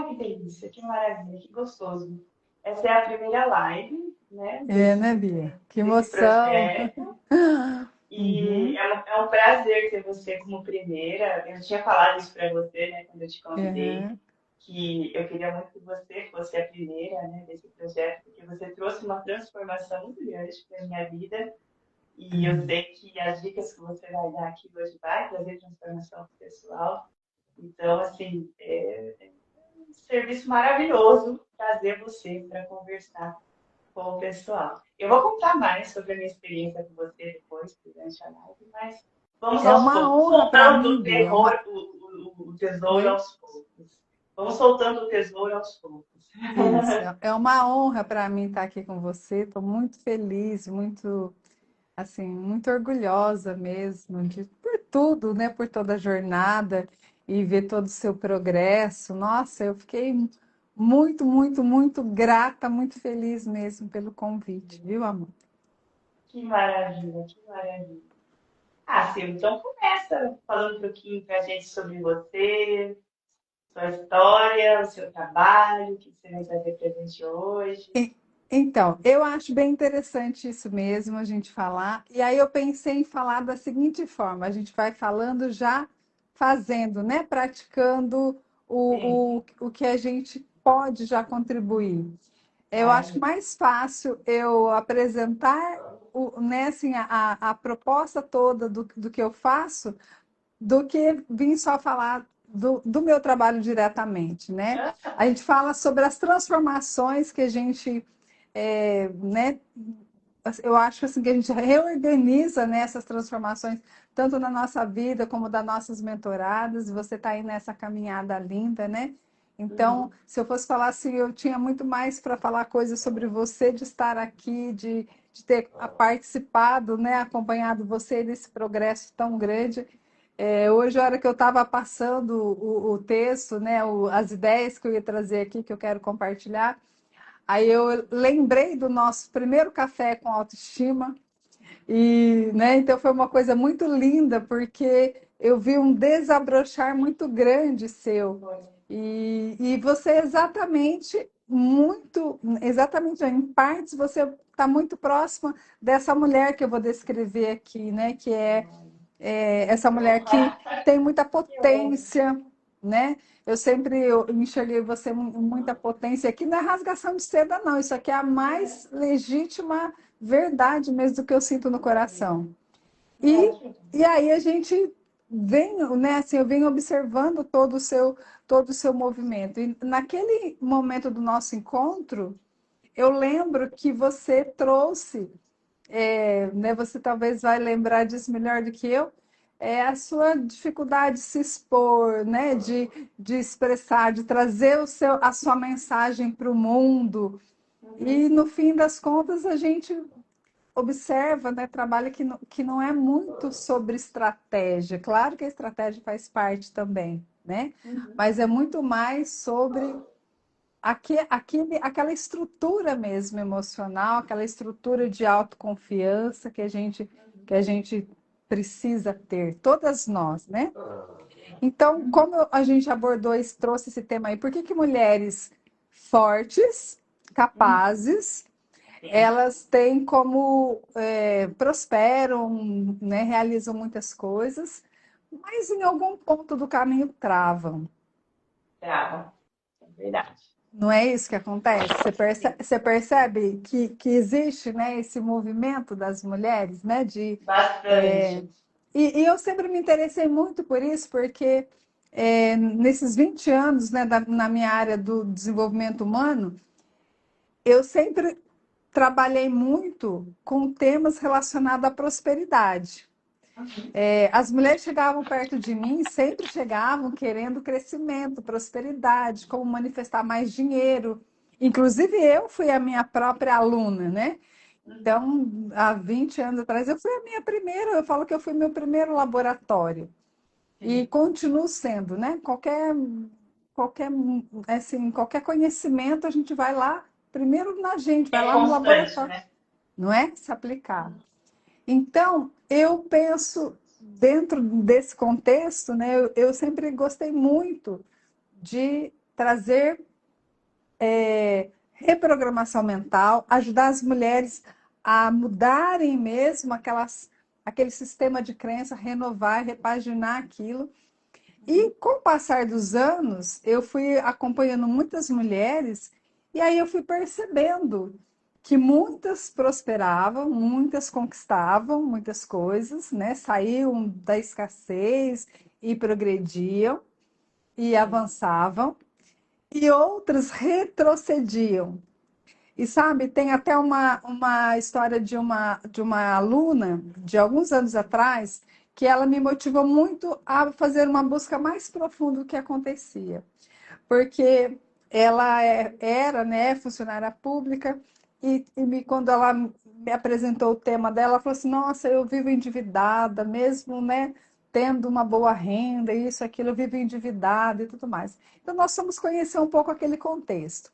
que delícia, que maravilha, que gostoso. Essa é a primeira live, né, É, né, Bia? Que desse emoção! projeto. E Uhum, é um prazer ter você como primeira. Eu tinha falado isso para você, né, quando eu te convidei, uhum, que eu queria muito que você fosse a primeira, né, desse projeto, porque você trouxe uma transformação muito grande para a minha vida. E eu uhum. sei que as dicas que você vai dar aqui hoje vai trazer transformação pessoal. Então, assim, é um serviço maravilhoso trazer você para conversar com o pessoal. Eu vou contar mais sobre a minha experiência com você depois, durante a live, mas vamos É aos uma poucos, honra para soltando mim, o Bia. terror, o tesouro Oi? aos poucos. Vamos soltando o tesouro aos poucos. Isso. É uma honra para mim estar aqui com você. Estou muito feliz, muito, assim, muito orgulhosa mesmo por tudo, né? Por toda a jornada e ver todo o seu progresso. Nossa, eu fiquei muito, muito, muito grata, muito feliz mesmo pelo convite, viu, amor? Que maravilha, que maravilha. Ah, Silvia, então começa falando um pouquinho para a gente sobre você, sua história, o seu trabalho, o que você vai trazer para a gente hoje. E- Então, eu acho bem interessante isso mesmo, a gente falar. E aí eu pensei em falar da seguinte forma: a gente vai falando já fazendo, né? Praticando Sim, o que a gente pode já contribuir. Eu acho maravilha. mais fácil eu apresentar né, assim, a proposta toda do que eu faço do que vir só falar do meu trabalho diretamente, né? A gente fala sobre as transformações que a gente, né? Eu acho assim que a gente reorganiza nessas transformações tanto na nossa vida como das nossas mentoradas. E você está aí nessa caminhada linda, né? Então, Uhum. se eu fosse falar assim, eu tinha muito mais para falar coisas sobre você, de estar aqui, de ter participado, né, acompanhado você nesse progresso tão grande. Hoje, a hora que eu estava passando o texto, né, as ideias que eu ia trazer aqui, que eu quero compartilhar, aí eu lembrei do nosso primeiro café com autoestima, e, né, então foi uma coisa muito linda, porque eu vi um desabrochar muito grande seu. Foi. E você exatamente, em partes, você está muito próxima dessa mulher que eu vou descrever aqui, né, que essa Que mulher que honra, tem muita que honra. potência, né? Eu enxerguei você com muita potência. Aqui não é rasgação de seda, não. Isso aqui é a mais legítima verdade mesmo do que eu sinto no coração. Ai, E, que bom. e aí a gente vem, né? Assim, eu venho observando todo o seu movimento. E naquele momento do nosso encontro, eu lembro que você trouxe né, você talvez vai lembrar disso melhor do que eu, é a sua dificuldade de se expor, né, de expressar, de trazer a sua mensagem para o mundo. E Uhum. no fim das contas a gente observa, né, trabalha que não é muito sobre estratégia. Claro que a estratégia faz parte também, né? Uhum. Mas é muito mais sobre aquela estrutura mesmo emocional, aquela estrutura de autoconfiança que a gente precisa ter, todas nós, né? Então, Uhum. como a gente abordou e trouxe esse tema aí, por que que mulheres fortes, Uhum. capazes, Sim, elas têm como prosperam, né, realizam muitas coisas, mas em algum ponto do caminho travam. trava. É verdade. Não é isso que acontece? Sim, Você percebe que existe, né, esse movimento das mulheres, né, bastante. e eu sempre me interessei muito por isso, porque nesses 20 anos, né, na minha área do desenvolvimento humano, eu sempre trabalhei muito com temas relacionados à prosperidade. Uhum. As mulheres chegavam perto de mim, sempre chegavam querendo crescimento, prosperidade, como manifestar mais dinheiro. Inclusive, eu fui a minha própria aluna, né? Uhum. Então, há 20 anos atrás, eu fui a minha primeira, eu falo que eu fui meu primeiro laboratório. E Sim. continuo sendo, né? Qualquer, assim, qualquer conhecimento, a gente vai lá, primeiro na gente, vai É lá no constante, laboratório, né? não é? Se aplicar. Então, eu penso, dentro desse contexto, né, eu sempre gostei muito de trazer reprogramação mental, ajudar as mulheres a mudarem mesmo aquele sistema de crença, renovar, repaginar aquilo. E com o passar dos anos, eu fui acompanhando muitas mulheres e aí eu fui percebendo que muitas prosperavam, muitas conquistavam muitas coisas, né? Saíam da escassez e progrediam e avançavam, e outras retrocediam. E sabe, tem até uma história de uma aluna de alguns anos atrás que ela me motivou muito a fazer uma busca mais profunda do que acontecia. Porque ela era, né, funcionária pública quando ela me apresentou o tema dela, ela falou assim, nossa, eu vivo endividada, mesmo, né, tendo uma boa renda, isso, aquilo, eu vivo endividada e tudo mais. Então, nós vamos conhecer um pouco aquele contexto.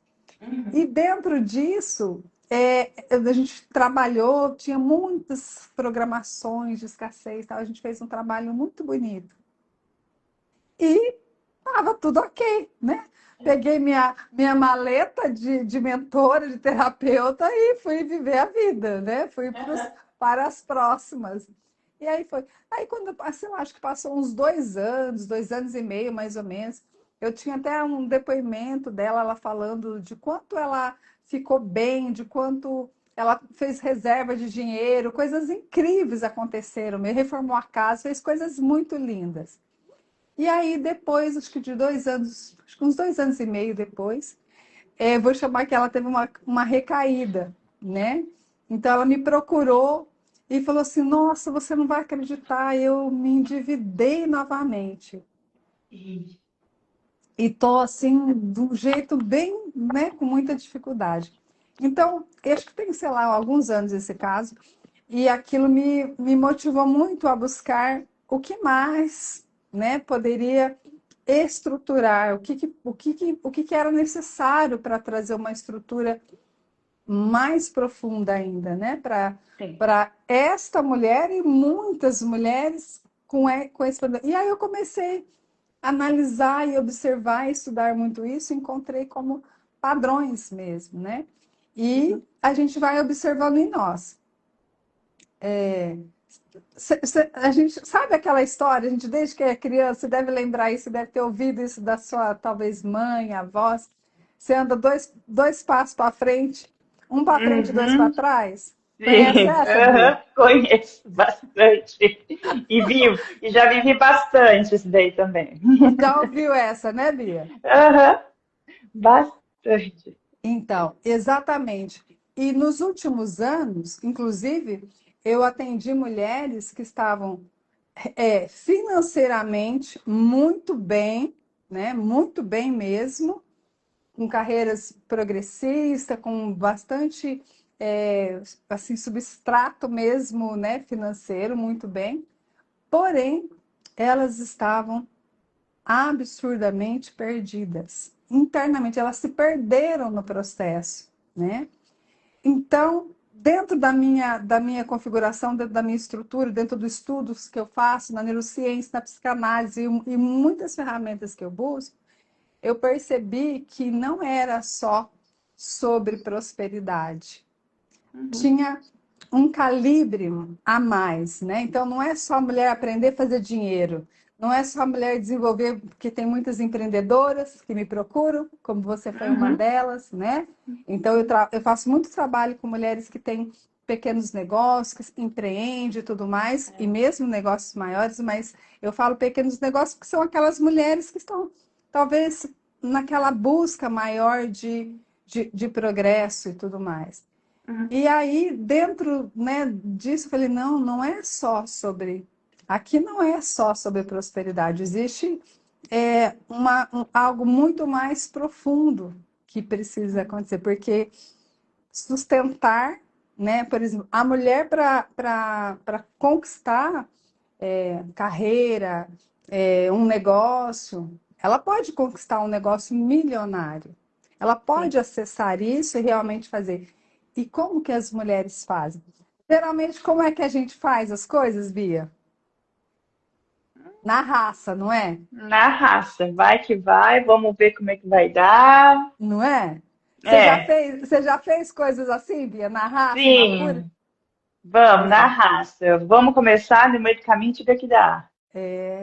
E dentro disso, a gente trabalhou, tinha muitas programações de escassez, tal. A gente fez um trabalho muito bonito. E estava tudo ok, né? Peguei minha maleta de mentora, de terapeuta e fui viver a vida, né? Fui para as próximas. E aí foi. Aí quando, assim, eu acho que passou uns 2 anos e meio, mais ou menos, eu tinha até um depoimento dela, ela falando de quanto ela ficou bem, de quanto ela fez reserva de dinheiro, coisas incríveis aconteceram, me reformou a casa, fez coisas muito lindas. E aí, depois, acho que de 2 anos, acho que uns 2 anos e meio depois, vou chamar que ela teve uma recaída, né? Então, ela me procurou e falou assim: Nossa, você não vai acreditar, eu me endividei novamente. E tô assim, de um jeito bem, né, com muita dificuldade. Então, eu acho que tem, sei lá, alguns anos esse caso, e aquilo me motivou muito a buscar o que mais, né, poderia estruturar, o que era necessário para trazer uma estrutura mais profunda ainda, né, para esta mulher e muitas mulheres com esse problema. E aí eu comecei a analisar e observar e estudar muito isso, encontrei como padrões mesmo, né? E a gente vai observando em nós. A gente sabe aquela história, a gente desde que é criança, deve lembrar isso, deve ter ouvido isso da sua, talvez, mãe, avós. Você anda dois passos para frente, um para frente e dois para trás. Conhece Sim, essa, Bia? conheço bastante. E já vivi bastante isso daí também. Já ouviu essa, né, Bia? Aham, bastante. Então, exatamente. E nos últimos anos, inclusive, eu atendi mulheres que estavam financeiramente muito bem, né? Muito bem mesmo, com carreiras progressistas, com bastante assim, substrato mesmo, né? Financeiro, muito bem. Porém, elas estavam absurdamente perdidas. Internamente, elas se perderam no processo, né? Então, dentro da minha configuração, dentro da minha estrutura, dentro dos estudos que eu faço na neurociência, na psicanálise e muitas ferramentas que eu busco, eu percebi que não era só sobre prosperidade. Tinha um calibre a mais, né? Então, não é só a mulher aprender a fazer dinheiro, não é só a mulher desenvolver, porque tem muitas empreendedoras que me procuram, como você foi uma delas, né? Então, eu faço muito trabalho com mulheres que têm pequenos negócios, que empreendem e tudo mais, e mesmo negócios maiores, mas eu falo pequenos negócios porque são aquelas mulheres que estão, talvez, naquela busca maior de progresso e tudo mais. E aí, dentro, né, disso, eu falei, não, não é só sobre... Aqui não é só sobre prosperidade, existe algo muito mais profundo que precisa acontecer, porque sustentar, né, por exemplo, a mulher para conquistar carreira, um negócio, ela pode conquistar um negócio milionário, ela pode acessar isso e realmente fazer. E como que as mulheres fazem? Geralmente, como é que a gente faz as coisas, Bia? na raça, não é? Na raça. Vai que vai, vamos ver como é que vai dar. Não é? É, Você já fez coisas assim, Bia? Na raça, na pura? sim, vamos, na É, raça. Vamos começar no meio do caminho, tiver que dar.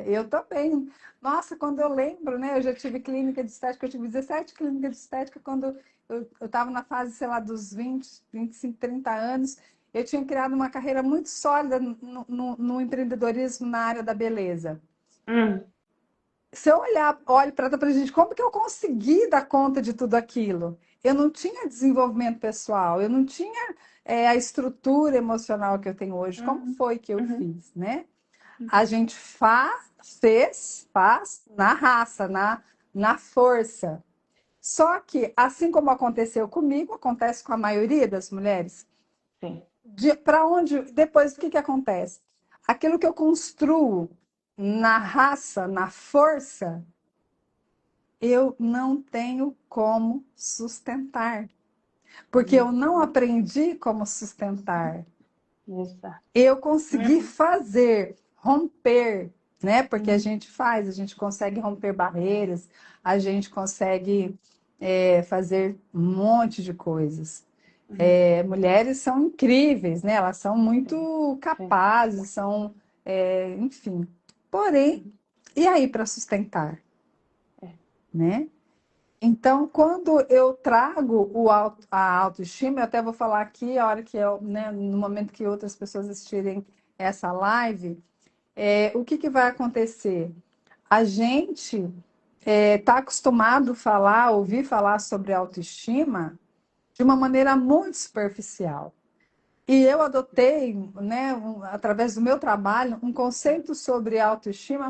eu também. Nossa, quando eu lembro, né? Eu já tive clínica de estética, eu tive 17 clínicas de estética quando eu estava na fase, sei lá, dos 20, 25, 30 anos. Eu tinha criado uma carreira muito sólida no empreendedorismo na área da beleza. Hum, Se eu olho para a gente, como que eu consegui dar conta de tudo aquilo? Eu não tinha desenvolvimento pessoal, eu não tinha a estrutura emocional que eu tenho hoje. Como uhum, foi que eu uhum, fiz, né? A uhum. gente faz na raça, na força. Só que, assim como aconteceu comigo, acontece com a maioria das mulheres, Sim. para onde, depois, o que que acontece? Aquilo que eu construo na raça, na força, eu não tenho como sustentar, porque eu não aprendi como sustentar. Exato. Eu consegui Uhum, fazer, romper, né? Porque uhum, a gente consegue romper barreiras, a gente consegue fazer um monte de coisas. uhum. Mulheres são incríveis, né? Elas são Sim, muito sim. capazes, são, enfim. Porém, Uhum. e aí para sustentar, É, né? Então, quando eu trago a autoestima, eu até vou falar aqui, a hora que eu, né, no momento que outras pessoas assistirem essa live, o que que vai acontecer? A gente está acostumado a falar, ouvir falar sobre autoestima de uma maneira muito superficial. E eu adotei, né, através do meu trabalho, um conceito sobre autoestima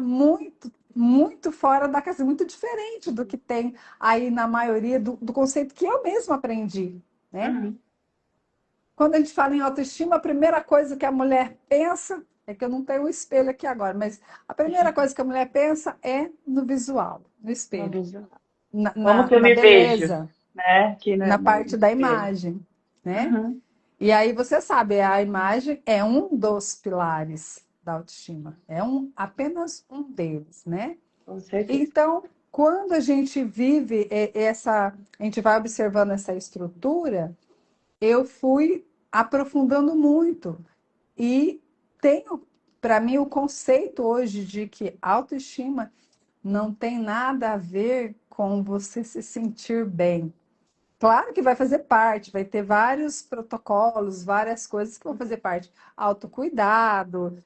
muito fora da casa, muito diferente do que tem aí na maioria do conceito que eu mesma aprendi, né? uhum. Quando a gente fala em autoestima, a primeira coisa que a mulher pensa, é que eu não tenho um espelho aqui agora, mas a primeira coisa que a mulher pensa é no visual, no No espelho, visual. na, Como na, que eu na me vejo, beleza, né? Aqui na no parte da espelho. imagem, né? Uhum. E aí você sabe, a imagem é um dos pilares da autoestima, é apenas um deles, né? Com certeza. Então, quando a gente vive a gente vai observando essa estrutura, eu fui aprofundando muito e tenho para mim o conceito hoje de que autoestima não tem nada a ver com você se sentir bem. Claro que vai fazer parte, vai ter vários protocolos, várias coisas que vão fazer parte. Autocuidado,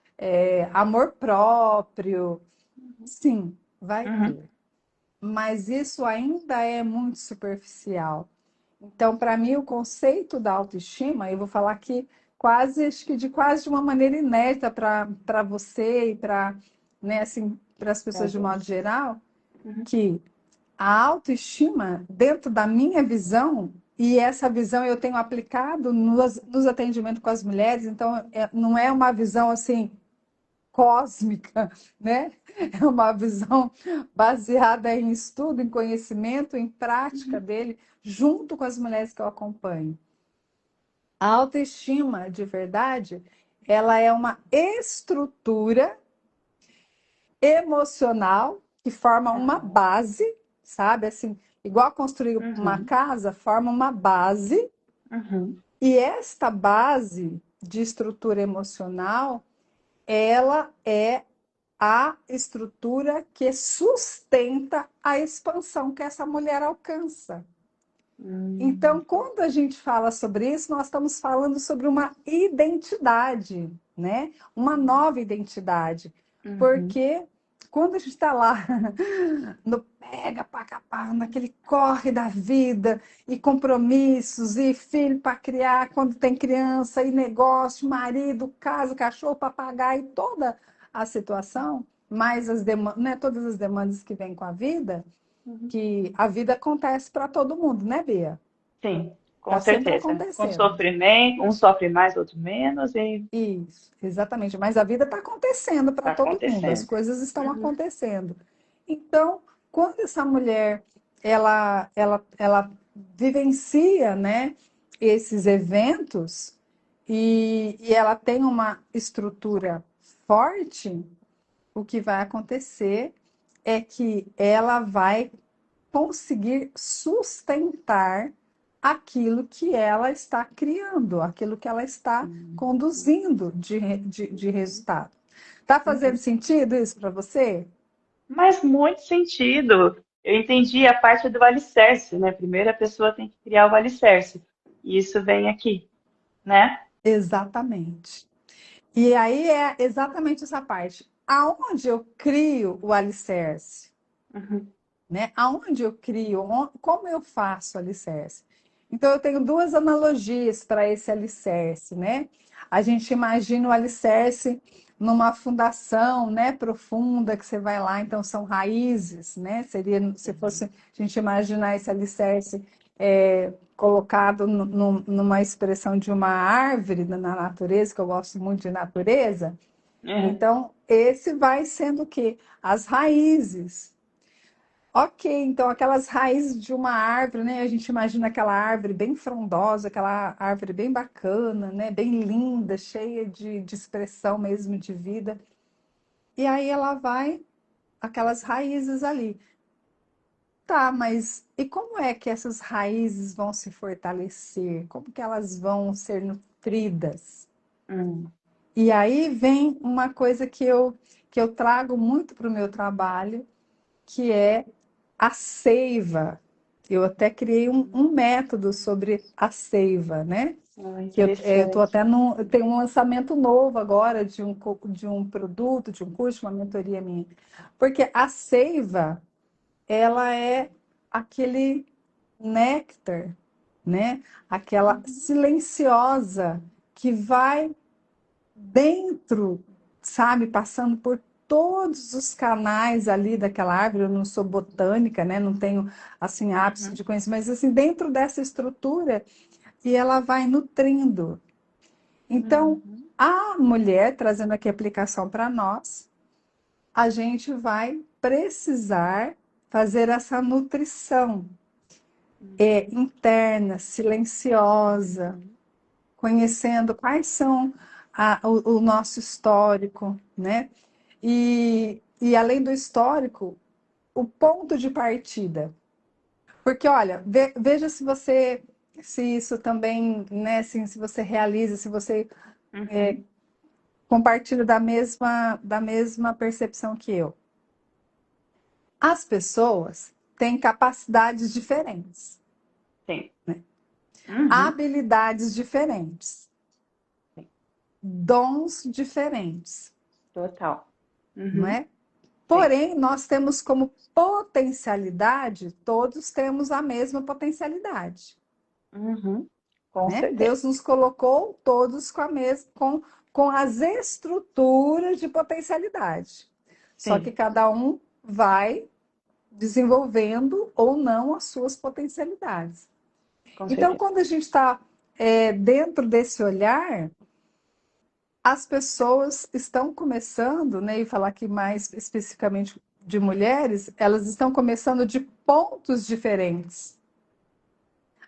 amor próprio, sim, vai Uhum. ter. Mas isso ainda é muito superficial. Então, para mim, o conceito da autoestima, eu vou falar aqui quase, acho que de quase de uma maneira inédita para você e para, né, assim, para as Pra pessoas de modo gente. geral, Uhum. que a autoestima, dentro da minha visão, e essa visão eu tenho aplicado nos atendimentos com as mulheres, então não é uma visão assim cósmica, né? É uma visão baseada em estudo, em conhecimento, em prática Uhum. dele, junto com as mulheres que eu acompanho. A autoestima, de verdade, ela é uma estrutura emocional que forma uma Aham. base, sabe? Assim, igual construir uma Uhum. casa, forma uma base, Uhum. e esta base de estrutura emocional, ela é a estrutura que sustenta a expansão que essa mulher alcança. Então, Tá. quando a gente fala sobre isso, nós estamos falando sobre uma identidade, né? Uma nova identidade. Uhum. Porque quando a gente está lá no pega para capar, naquele corre da vida, e compromissos, e filho para criar, quando tem criança, e negócio, marido, casa, cachorro, papagaio, toda a situação, mais as demandas, né? Todas as demandas que vêm com a vida, Uhum. que a vida acontece para todo mundo, né, Bia? Sim, com Está sempre certeza. Com acontecendo. sofrimento, um sofre mais, outro menos, e Isso, exatamente. Mas a vida está acontecendo para tá todo mundo, as acontecendo. coisas estão Uhum. acontecendo. Então, quando essa mulher ela vivencia, né, esses eventos e ela tem uma estrutura forte, o que vai acontecer é que ela vai conseguir sustentar aquilo que ela está criando, aquilo que ela está Sim. conduzindo de resultado. Tá fazendo Uhum. sentido isso para você? Mas muito sentido. Eu entendi a parte do alicerce, né? Primeiro a pessoa tem que criar o alicerce. E isso vem aqui, né? Exatamente. E aí é exatamente essa parte. Aonde eu crio o alicerce? Uhum. Né? Aonde eu crio, como eu faço alicerce? Então, eu tenho duas analogias para esse alicerce, né? A gente imagina o alicerce numa fundação, né, profunda, que você vai lá, então são raízes, né? Seria, se fosse a gente imaginar esse alicerce colocado numa expressão de uma árvore na natureza, que eu gosto muito de natureza. Uhum. Então, esse vai sendo o quê? As raízes. Ok, então aquelas raízes de uma árvore, né? A gente imagina aquela árvore bem frondosa, aquela árvore bem bacana, né? Bem linda, cheia de expressão mesmo de vida. E aí ela vai, aquelas raízes ali. Tá, mas e como é que essas raízes vão se fortalecer? Como que elas vão ser nutridas? Uhum. E aí vem uma coisa que eu trago muito para o meu trabalho, que é a seiva. Eu até criei um método sobre a seiva, né? Ah, Que eu tô interessante. até no, eu tenho um lançamento novo agora de um produto, de um curso, uma mentoria minha. Porque a seiva, ela é aquele néctar, né? Aquela Uhum. silenciosa que vai dentro, sabe, passando por todos os canais ali daquela árvore. Eu não sou botânica, né? Não tenho assim ápice Uhum. de conhecimento, mas assim, dentro dessa estrutura e ela vai nutrindo. Então, Uhum. a mulher trazendo aqui a aplicação para nós, a gente vai precisar fazer essa nutrição Uhum. interna, silenciosa, Uhum. conhecendo quais são o nosso histórico, né? E além do histórico, o ponto de partida. Porque, olha, veja se você, se isso também, né, assim, se você realiza, se você Uhum. compartilha da mesma percepção que eu. As pessoas têm capacidades diferentes, Sim. né? Uhum. Habilidades diferentes, Sim. dons diferentes, Total. não Uhum. é? Sim. Porém, nós temos como potencialidade, todos temos a mesma potencialidade, Uhum. Com né? certeza. Deus nos colocou todos com as estruturas de potencialidade. Só que Sim. cada um vai desenvolvendo ou não as suas potencialidades. Com Então, certeza. quando a gente está dentro desse olhar, as pessoas estão começando, né, e falar aqui mais especificamente de mulheres, elas estão começando de pontos diferentes.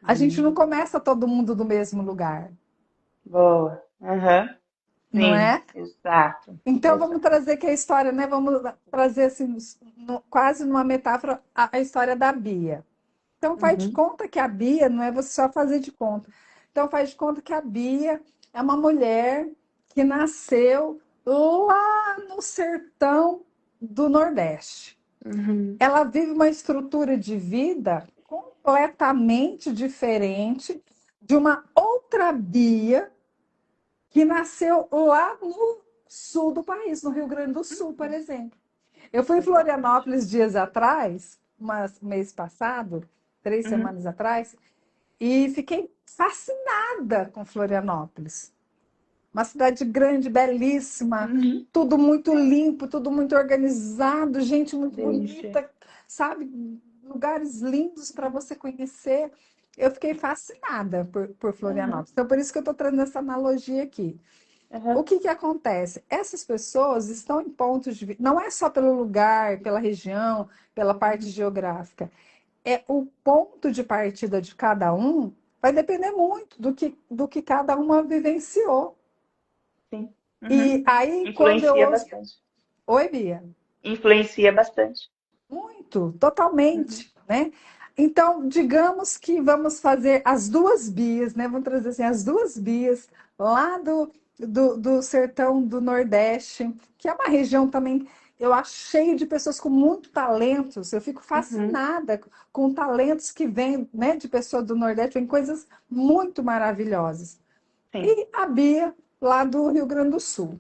A gente não Hum. começa todo mundo do mesmo lugar, Boa. Uhum. não Sim. é? Exato. Então vamos Exato. trazer que a história, né? Vamos trazer assim, quase numa metáfora, a história da Bia. Então faz de Uhum. conta que a Bia não é você só fazer de conta. Então faz de conta que a Bia é uma mulher que nasceu lá no sertão do Nordeste. Uhum. Ela vive uma estrutura de vida completamente diferente de uma outra Bia que nasceu lá no sul do país, no Rio Grande do Sul, por Uhum. exemplo. Eu fui em Exatamente. Florianópolis dias atrás, mês passado, três Uhum. semanas atrás, e fiquei fascinada com Florianópolis. Uma cidade grande, belíssima, Uhum. tudo muito limpo, tudo muito organizado, gente muito Delícia. bonita, sabe? Lugares lindos para você conhecer. Eu fiquei fascinada por Uhum. Florianópolis. Então, por isso que eu estou trazendo essa analogia aqui. O Uhum. que acontece? Essas pessoas estão em pontos de vista, não é só pelo lugar, pela região, pela parte Uhum. geográfica, é o ponto de partida de cada um vai depender muito do que cada uma vivenciou. Sim. E Uhum. aí, quando eu Influencia ouço, bastante. Oi, Bia. Influencia bastante. Muito, Uhum. totalmente, né? Então, digamos que vamos fazer as duas Bias, né? Vamos trazer assim, as duas Bias lá do sertão do Nordeste, que é uma região também, eu acho, cheia de pessoas com muito talentos. Eu fico Uhum. fascinada com talentos que vêm, né, de pessoas do Nordeste, vem coisas muito maravilhosas. Sim. E a Bia, lá do Rio Grande do Sul.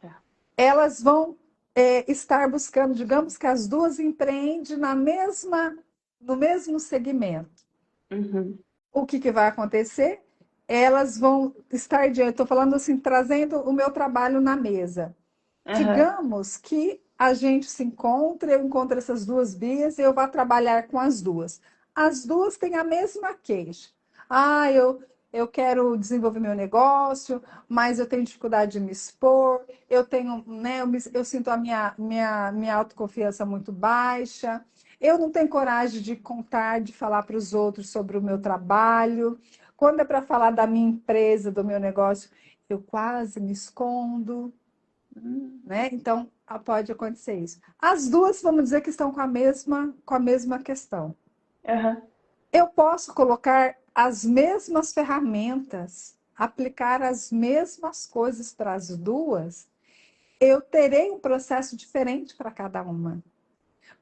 Tá. Elas vão estar buscando, digamos que as duas empreendem no mesmo segmento. Uhum. O que vai acontecer? Elas vão estar diante, estou falando assim, trazendo o meu trabalho na mesa. Aham. Digamos que a gente se encontre, eu encontro essas duas Bias e eu vou trabalhar com as duas. As duas têm a mesma queixa. Ah, eu quero desenvolver meu negócio, mas eu tenho dificuldade de me expor, eu tenho, né, eu sinto a minha autoconfiança muito baixa, eu não tenho coragem de contar, de falar para os outros sobre o meu trabalho. Quando é para falar da minha empresa, do meu negócio, eu quase me escondo, Uhum. né? Então, pode acontecer isso. As duas, vamos dizer que estão com a mesma questão. Aham. Eu posso colocar as mesmas ferramentas, aplicar as mesmas coisas para as duas, eu terei um processo diferente para cada uma.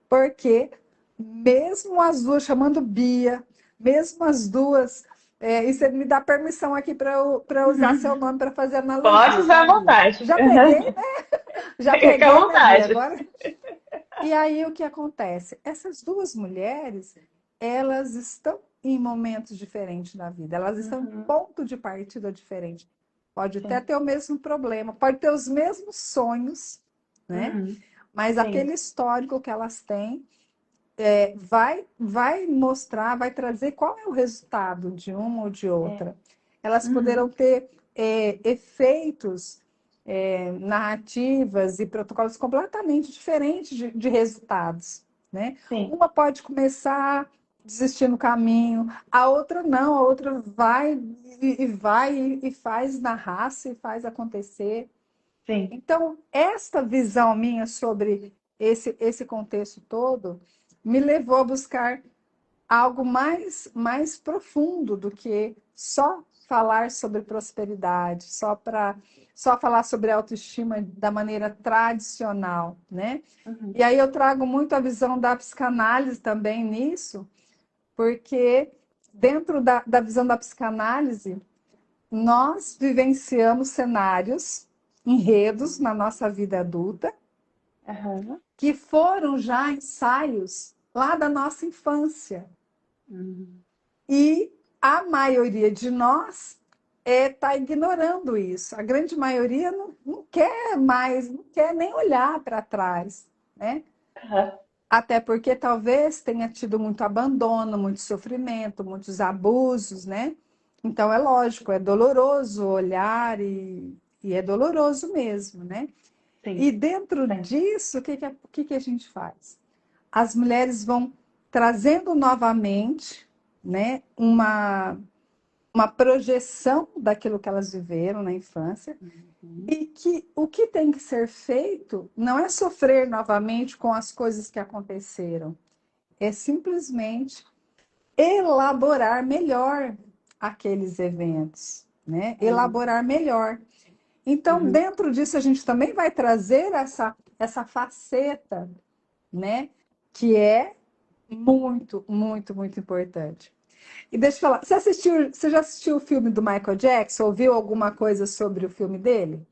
Porque mesmo as duas chamando Bia, mesmo as duas, e você me dá permissão aqui para usar seu Uhum. nome para fazer Pode analogia, usar à tá, Bia? vontade. Já peguei, Aham. já Fica à peguei, né, Bia? vontade. Agora. E aí o que acontece? Essas duas mulheres, elas estão em momentos diferentes da vida, elas estão em Uhum. ponto de partida diferente. Pode até Sim. ter o mesmo problema, pode ter os mesmos sonhos, né? Uhum. Mas Sim. aquele histórico que elas têm vai mostrar, vai trazer qual é o resultado de uma ou de É. outra. Elas Uhum. poderão ter efeitos, narrativas e protocolos completamente diferentes de resultados, né? Sim. Uma pode começar desistir no caminho, a outra não, a outra vai e faz na raça e faz acontecer. Sim. Então, esta visão minha sobre esse contexto todo me levou a buscar algo mais profundo do que só falar sobre prosperidade, só falar sobre autoestima da maneira tradicional, né? Uhum. E aí eu trago muito a visão da psicanálise também nisso, porque dentro da visão da psicanálise, nós vivenciamos cenários, enredos na nossa vida adulta, Aham. que foram já ensaios lá da nossa infância. Uhum. E a maioria de nós está ignorando isso. A grande maioria não quer mais, não quer nem olhar para trás, né? Aham. Até porque talvez tenha tido muito abandono, muito sofrimento, muitos abusos, né? Então é lógico, é doloroso olhar e é doloroso mesmo, né? Sim. E dentro Sim. disso, o que a gente faz? As mulheres vão trazendo novamente, né, uma projeção daquilo que elas viveram na infância, Uhum. e que o que tem que ser feito não é sofrer novamente com as coisas que aconteceram, é simplesmente elaborar melhor aqueles eventos, né? Uhum. Elaborar melhor. Então, Uhum. dentro disso, a gente também vai trazer essa faceta, né? Que é muito importante. E deixa eu falar, você já assistiu o filme do Michael Jackson? Ouviu alguma coisa sobre o filme dele?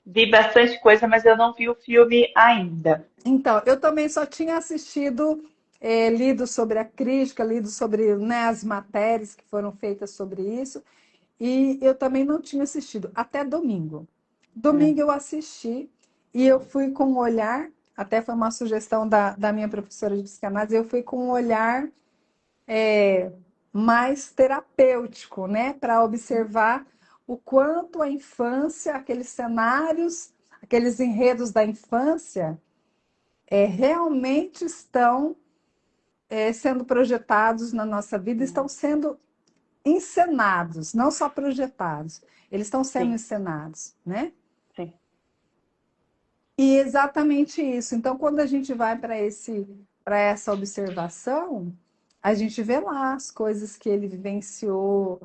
Vi bastante coisa, mas eu não vi o filme ainda. Então, eu também só tinha assistido, lido sobre a crítica, lido sobre, né, as matérias que foram feitas sobre isso, e eu também não tinha assistido, até domingo. É. Domingo eu assisti e eu fui com um olhar, até foi uma sugestão da minha professora de psicanálise, eu fui com um olhar mais terapêutico, né, para observar o quanto a infância, aqueles cenários, aqueles enredos da infância, realmente estão sendo projetados na nossa vida, estão sendo encenados, não só projetados, eles estão sendo Sim, encenados, né? sim. E exatamente isso. Então, quando a gente vai para essa observação, a gente vê lá as coisas que ele vivenciou,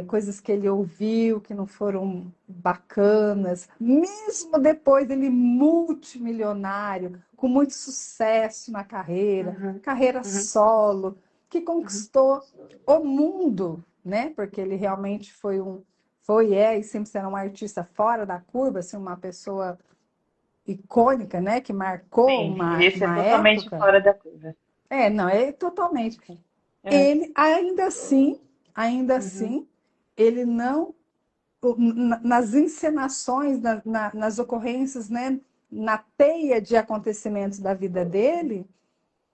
coisas que ele ouviu que não foram bacanas, mesmo depois ele multimilionário, com muito sucesso na carreira, Uhum, carreira uhum, solo, que uhum. conquistou o mundo, né? Porque ele realmente e sempre será um artista fora da curva, assim, uma pessoa icônica, né? Que marcou Sim, esse é uma totalmente época. fora da curva. Não, é totalmente. É. Ele, ainda Uhum, assim, ele não, nas encenações, nas ocorrências, né? Na teia de acontecimentos da vida dele,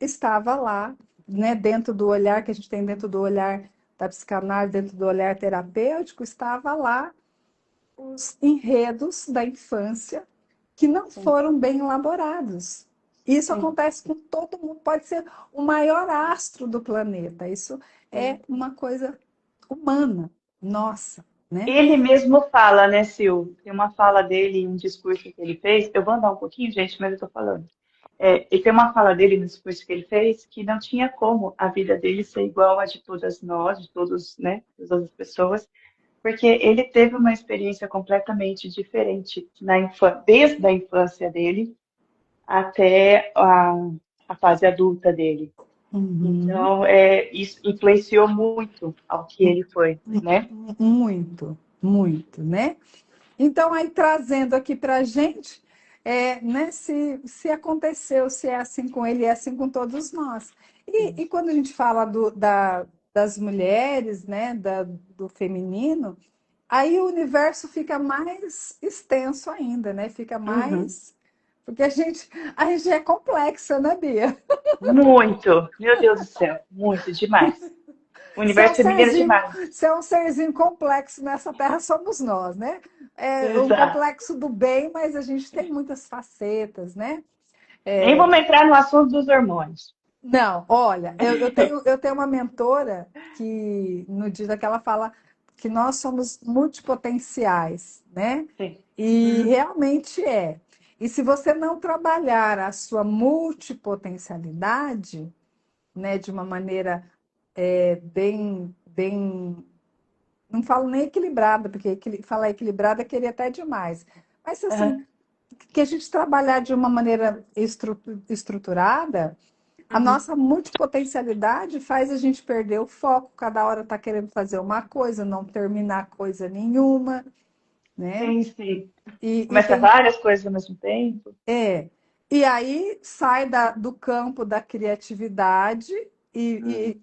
estava lá, né? Dentro do olhar que a gente tem, dentro do olhar da psicanálise, dentro do olhar terapêutico, estava lá os enredos da infância que não sim, foram bem elaborados. Isso sim, acontece com todo mundo, pode ser o maior astro do planeta. Isso é sim. uma coisa humana, nossa, né? Ele mesmo fala, né, Sil? Tem uma fala dele em um discurso que ele fez. Eu vou andar um pouquinho, gente, mas eu tô falando. E tem uma fala dele no discurso que ele fez que não tinha como a vida dele ser igual a de todas nós, de todos, né, todas as pessoas, porque ele teve uma experiência completamente diferente desde a infância dele até a fase adulta dele. Uhum. Então, isso influenciou muito ao que ele foi, né? Muito, muito, né? Então, aí trazendo aqui para a gente, né, se aconteceu, se é assim com ele, é assim com todos nós. E quando a gente fala das mulheres, né, do feminino, aí o universo fica mais extenso ainda, né? Fica Uhum. mais. Porque a gente é complexa, né, Bia? Muito, meu Deus do céu, muito demais. O Se é um universo feminino é serzinho, demais. se é um serzinho complexo nessa terra, somos nós, né? É um Exato. complexo do bem, mas a gente tem muitas facetas, né? Nem vamos entrar no assunto dos hormônios. Não, olha, eu tenho uma mentora que, no dia que ela fala que nós somos multipotenciais, né? Sim. E Uhum. realmente é. E se você não trabalhar a sua multipotencialidade, né, de uma maneira bem, não falo nem equilibrada, porque falar equilibrada queria até demais. Mas Uhum. assim, que a gente trabalhar de uma maneira estruturada, a Uhum. nossa multipotencialidade faz a gente perder o foco, cada hora está querendo fazer uma coisa, não terminar coisa nenhuma, né? Sim, sim. E Começa tem várias coisas ao mesmo tempo. É, e aí sai do campo da criatividade, Uhum. e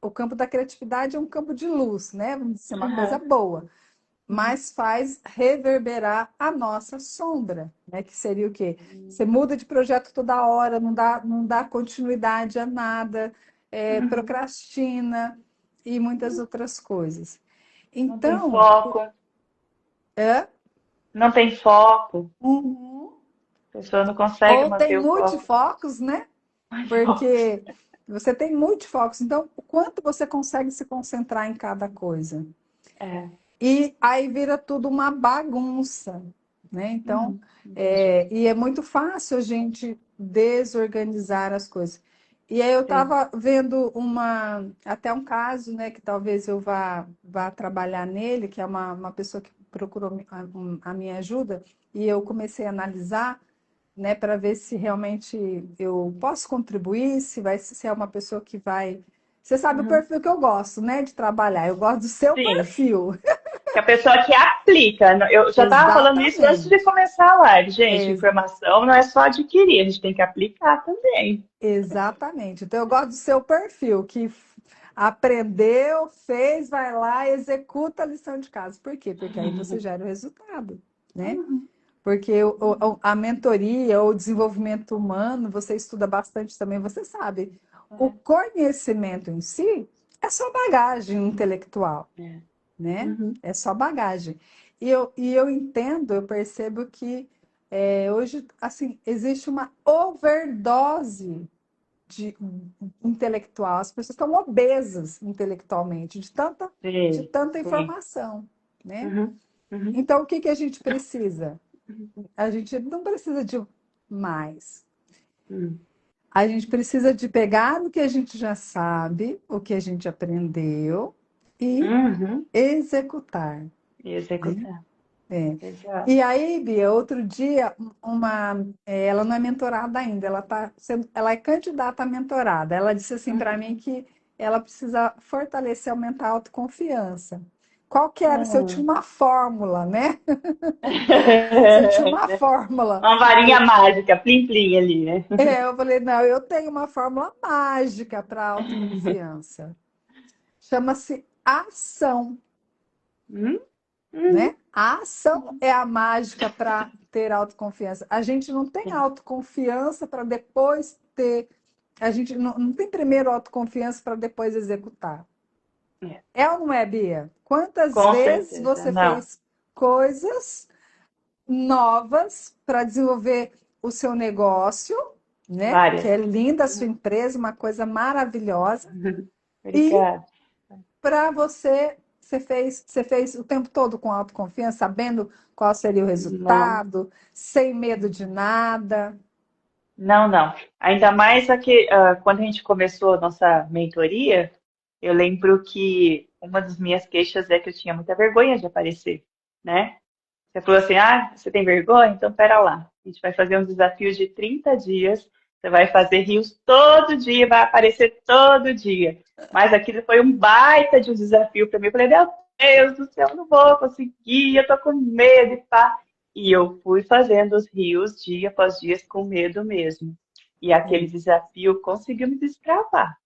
o campo da criatividade é um campo de luz, né? Vamos dizer, uma coisa Uhum. boa, Uhum. mas faz reverberar a nossa sombra, né? Que seria o quê? Você muda de projeto toda hora, não dá continuidade a nada, Uhum. procrastina e muitas outras coisas. Não tem Então, foco, é, não tem foco. uhum. A pessoa não consegue Ou tem manter o foco. multifocos, né? Ai, foco. Porque você tem multifocos, então o quanto você consegue se concentrar em cada coisa? É. E aí vira tudo uma bagunça, né? Então, Entendi. e é muito fácil a gente desorganizar as coisas. E aí eu Sim. estava vendo até um caso, né, que talvez eu vá trabalhar nele, que é uma pessoa que procurou a minha ajuda, e eu comecei a analisar, né, para ver se realmente eu posso contribuir, se é uma pessoa que vai. Você sabe o Uhum. perfil que eu gosto, né, de trabalhar. Eu gosto do seu Sim. perfil. Que a pessoa que aplica. Eu já estava falando isso antes de Exatamente. começar a live, gente. Ex- Informação não é só adquirir, a gente tem que aplicar também. exatamente. Então, eu gosto do seu perfil, que aprendeu, fez, vai lá, executa a lição de casa. Por quê? Porque aí você gera o resultado, né? Uhum. Porque a mentoria ou o desenvolvimento humano, você estuda bastante também, você sabe. O É. conhecimento em si é só bagagem intelectual, É. né? Uhum. É só bagagem. E eu entendo, eu percebo que hoje, assim, existe uma overdose de intelectual. As pessoas estão obesas intelectualmente, de Sim, tanta sim. informação, né? Uhum. Uhum. Então, o que que a gente precisa? A gente não precisa de mais. Hum. A gente precisa de pegar o que a gente já sabe, o que a gente aprendeu e Uhum. executar, E né? executar. É. Exato. E aí, Bia, outro dia, ela não é mentorada ainda, ela é candidata a mentorada. Ela disse assim para Uhum. mim que ela precisa fortalecer, aumentar a autoconfiança. Qual que era? Se eu tinha Hum. uma fórmula, né? Se eu tinha uma fórmula. Uma varinha mágica, plim plim ali, né? Eu falei, não, eu tenho uma fórmula mágica para autoconfiança. Chama-se ação, Hum? Uhum. né? A ação é a mágica para ter autoconfiança. A gente não tem Sim. autoconfiança para depois ter. A gente não tem primeiro autoconfiança para depois executar. É. É ou não é, Bia? Quantas Com vezes certeza. você Não. fez coisas novas para desenvolver o seu negócio, né? Que Várias. é linda a sua Uhum. empresa, uma coisa maravilhosa. E Obrigada. para você fez o tempo todo com autoconfiança, sabendo qual seria o Não. resultado, sem medo de nada. Não, não. Ainda mais aqui, quando a gente começou a nossa mentoria, eu lembro que uma das minhas queixas é que eu tinha muita vergonha de aparecer, né? Você falou assim, ah, você tem vergonha? Então pera lá. A gente vai fazer um desafio de 30 dias. Você vai fazer rios todo dia, vai aparecer todo dia. Mas aquilo foi um baita de um desafio para mim. Eu falei, meu Deus do céu, eu não vou conseguir, eu tô com medo e pá. E eu fui fazendo os rios dia após dia com medo mesmo. E aquele É, desafio conseguiu me destravar.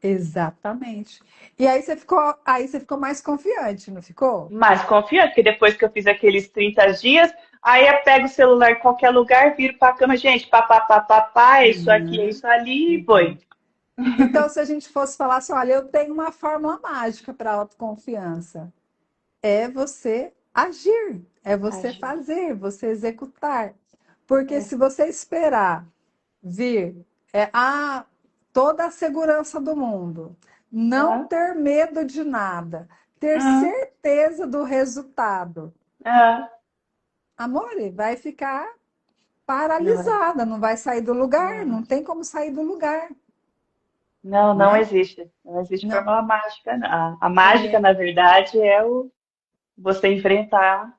exatamente. E aí você ficou mais confiante, não ficou? Mais confiante, porque depois que eu fiz aqueles 30 dias, aí eu pego o celular em qualquer lugar, viro para a cama, gente, papapá, é isso aqui, é Uhum. isso ali, e Então, foi. então, se a gente fosse falar assim, olha, eu tenho uma fórmula mágica para autoconfiança, é você agir, é você Agir. fazer, você executar. Porque É. se você esperar vir a toda a segurança do mundo, não Aham. ter medo de nada, ter Aham. certeza do resultado, Aham. amor, vai ficar Não é. paralisada, não vai sair do lugar, Não. não tem como sair do lugar, Não, não né? existe. Não existe Não, fórmula mágica, não. A mágica, é na verdade, é o você enfrentar,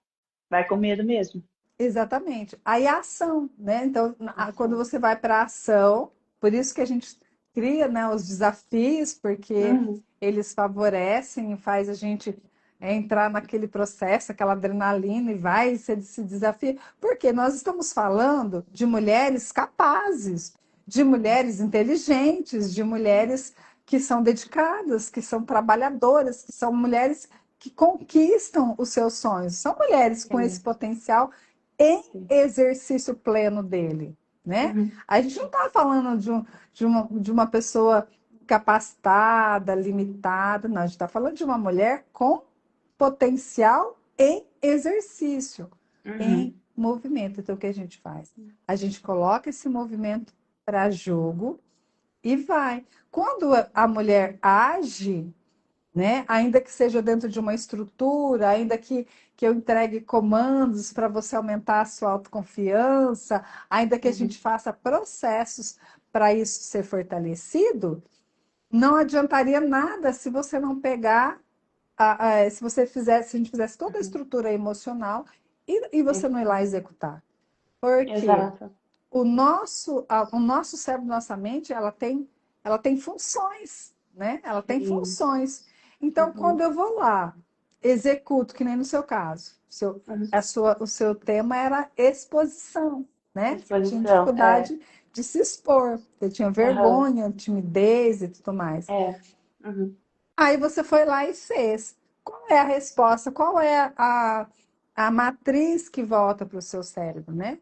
vai com medo mesmo. exatamente. Aí a ação, né? Então, quando Ação. você vai para a ação, por isso que a gente cria, né, os desafios, porque Uhum. eles favorecem e faz a gente entrar naquele processo, aquela adrenalina e vai se desafia. Porque nós estamos falando de mulheres capazes, de mulheres inteligentes, de mulheres que são dedicadas, que são trabalhadoras, que são mulheres que conquistam os seus sonhos. São mulheres com esse Sim, potencial em sim. exercício pleno dele, né? Uhum. A gente não está falando de uma pessoa capacitada, limitada, não. A gente está falando de uma mulher com potencial em exercício, em Uhum. movimento. Então, o que a gente faz? A gente coloca esse movimento para jogo e vai. Quando a mulher age, né? Ainda que seja dentro de uma estrutura, ainda que eu entregue comandos para você aumentar a sua autoconfiança, ainda que a gente Uhum. faça processos para isso ser fortalecido, não adiantaria nada se você não pegar, se você fizesse, se a gente fizesse toda a Uhum. estrutura emocional e você não ir lá Exato. executar. Porque Exato. o nosso cérebro, nossa mente, ela tem funções, né? Ela tem Sim. funções. Então, quando Uhum. eu vou lá, executo, que nem no seu caso, Uhum. o seu tema era exposição, né? Você tinha Exposição, é. dificuldade de se expor, você tinha Aham. vergonha, timidez e tudo mais. É. Uhum. Aí você foi lá e fez. Qual é a resposta? Qual é a matriz que volta para o seu cérebro, né?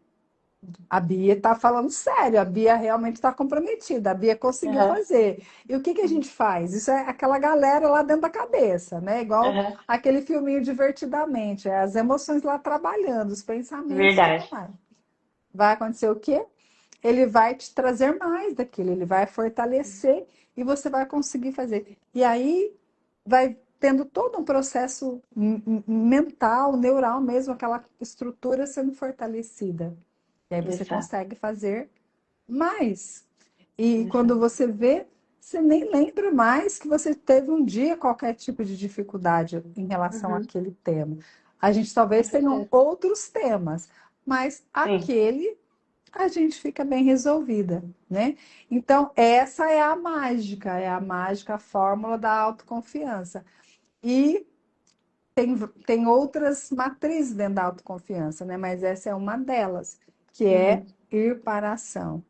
A Bia está falando sério, a Bia realmente está comprometida, a Bia conseguiu Aham. fazer. E o que que a Uhum. gente faz? Isso é aquela galera lá dentro da cabeça, né? Igual Aham. aquele filminho Divertidamente, é as emoções lá trabalhando, os pensamentos e tudo Verdade. mais. Vai acontecer o quê? Ele vai te trazer mais daquilo, ele vai fortalecer e você vai conseguir fazer. E aí vai. tendo todo um processo mental, neural mesmo, aquela estrutura sendo fortalecida. E aí você Exato. consegue fazer mais. E quando Exato. você vê, você nem lembra mais que você teve um dia qualquer tipo de dificuldade em relação Uhum. àquele tema. A gente Com talvez tenha certeza. outros temas, mas Sim. aquele a gente fica bem resolvida, né? Então, essa é a mágica, a fórmula da autoconfiança. E tem outras matrizes dentro da autoconfiança, né? Mas essa é uma delas, que é Uhum. ir para a ação.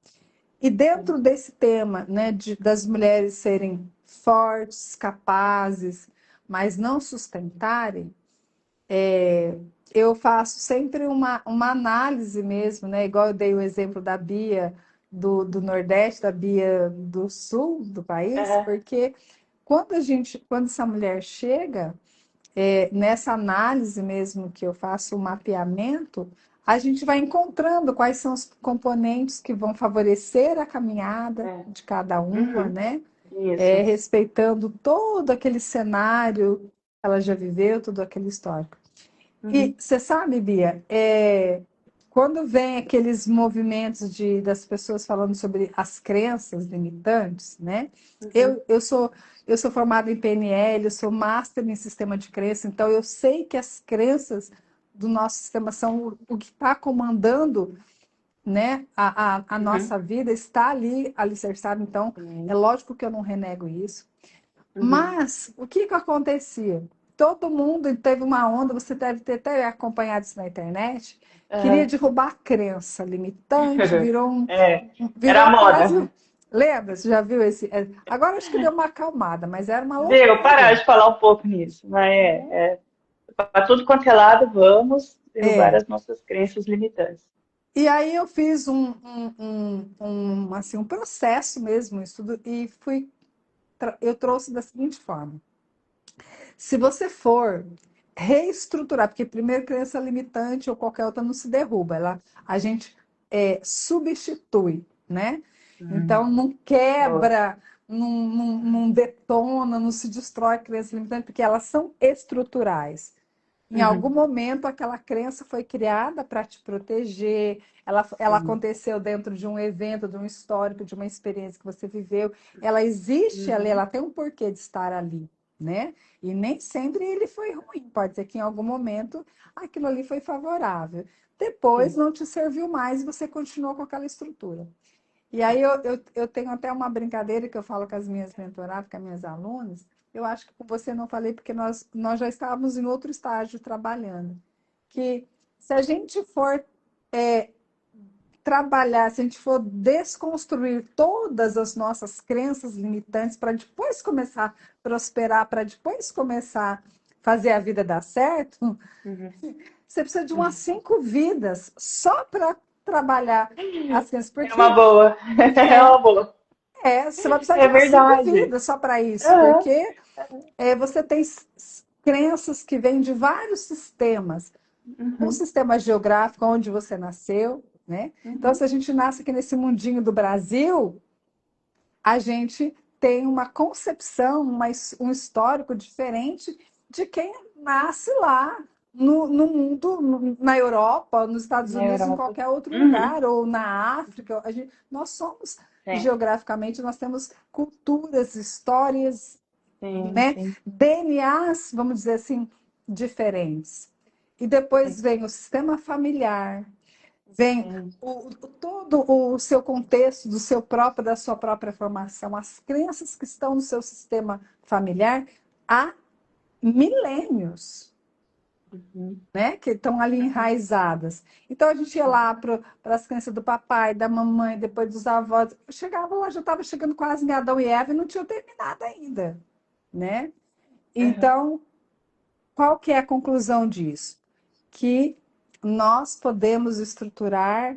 E Sim. dentro desse tema, né, das mulheres serem fortes, capazes, mas não sustentarem, eu faço sempre uma análise mesmo, né? Igual eu dei o exemplo da Bia do Nordeste, da Bia do Sul do país, Aham. porque quando essa mulher chega, nessa análise mesmo que eu faço o mapeamento, a gente vai encontrando quais são os componentes que vão favorecer a caminhada É. de cada uma, Uhum. né? Isso. Respeitando todo aquele cenário que ela já viveu, todo aquele histórico. E Uhum. você sabe, Bia, quando vem aqueles movimentos das pessoas falando sobre as crenças limitantes, né? Uhum. Eu sou formada em PNL, eu sou master em sistema de crença, então eu sei que as crenças do nosso sistema são o que está comandando, né, a Uhum. nossa vida, está ali alicerçado, então é Sim. lógico que eu não renego isso. Uhum. Mas o que que acontecia? Todo mundo teve uma onda, você deve ter até acompanhado isso na internet, queria Aham. derrubar a crença limitante, É. Era a virou quase. moda. Lembra? Você já viu esse? Agora acho que deu uma acalmada, mas era uma Deu, parar loucura. de falar um pouco nisso. Mas para tudo quanto é lado, vamos derrubar É. as nossas crenças limitantes. E aí eu fiz assim, um processo mesmo, um estudo, e eu trouxe da seguinte forma. Se você for reestruturar, porque primeiro crença limitante ou qualquer outra não se derruba, a gente substitui, né? Então não Boa. quebra, não detona, não se destrói a crença limitante, porque elas são estruturais. Em algum Uhum. momento aquela crença foi criada para te proteger, ela Sim. aconteceu dentro de um evento, de um histórico, de uma experiência que você viveu. Ela existe ali, Uhum. ela tem um porquê de estar ali, né? E nem sempre ele foi ruim, pode ser que em algum momento aquilo ali foi favorável. Depois Sim. não te serviu mais e você continuou com aquela estrutura. E aí eu tenho até uma brincadeira que eu falo com as minhas mentoradas, com as minhas alunas. Eu acho que com você não falei, porque nós já estávamos em outro estágio trabalhando. Que se a gente for trabalhar, se a gente for desconstruir todas as nossas crenças limitantes para depois começar a prosperar, para depois começar a fazer a vida dar certo, Uhum. você precisa de umas 5 vidas só para trabalhar as crenças. É uma Porque boa. É é, uma boa. você vai precisar de É umas cinco verdade. vidas só para isso, Aham. porque você tem crenças que vêm de vários sistemas. Um Uhum. sistema geográfico onde você nasceu, né? Então, Uhum. se a gente nasce aqui nesse mundinho do Brasil, a gente tem uma concepção, um histórico diferente de quem nasce lá no mundo, na Europa, nos Estados Na Unidos, em Europa. qualquer outro Uhum. lugar, ou na África. Nós somos, Sim. geograficamente, nós temos culturas, histórias, Sim, né? sim. DNAs, vamos dizer assim, diferentes. E depois Sim. vem o sistema familiar, vem Sim. todo o seu contexto da sua própria formação, as crenças que estão no seu sistema familiar há milênios, Uhum. né? Que estão ali Uhum. enraizadas. Então a gente ia lá para as crenças do papai, da mamãe, depois dos avós. Eu chegava lá, já estava chegando quase em Adão e Eva e não tinha terminado ainda, né? Uhum. Então, qual que é a conclusão disso? Que nós podemos estruturar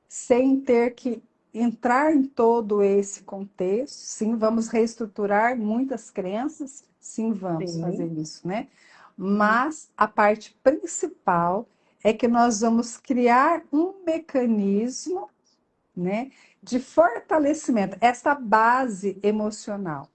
sem ter que entrar em todo esse contexto. Sim, vamos reestruturar muitas crenças, sim, vamos fazer Sim. isso, né? Uhum. Mas a parte principal é que nós vamos criar um mecanismo, né, de fortalecimento, essa base emocional.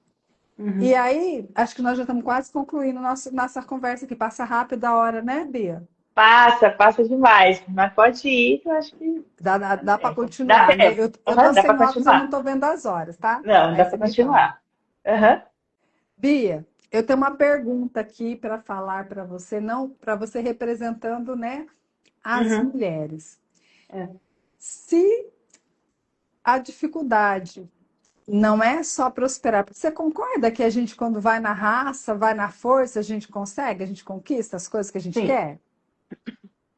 E Uhum. aí, acho que nós já estamos quase concluindo nossa conversa aqui. Passa rápido a hora, né, Bia? Passa, passa demais. Mas pode ir, que eu acho que Dá para dá continuar, né? tempo. Eu tô Aham, dá sem para óculos, eu não continuar. estou vendo as horas, tá? Não, Aí dá você para me fala. continuar. Aham. Bia, eu tenho uma pergunta aqui para falar para você, não para você representando, né, as Uhum. mulheres. É. Se a dificuldade não é só prosperar, porque você concorda que a gente, quando vai na raça, vai na força, a gente consegue, a gente conquista as coisas que a gente Sim, quer?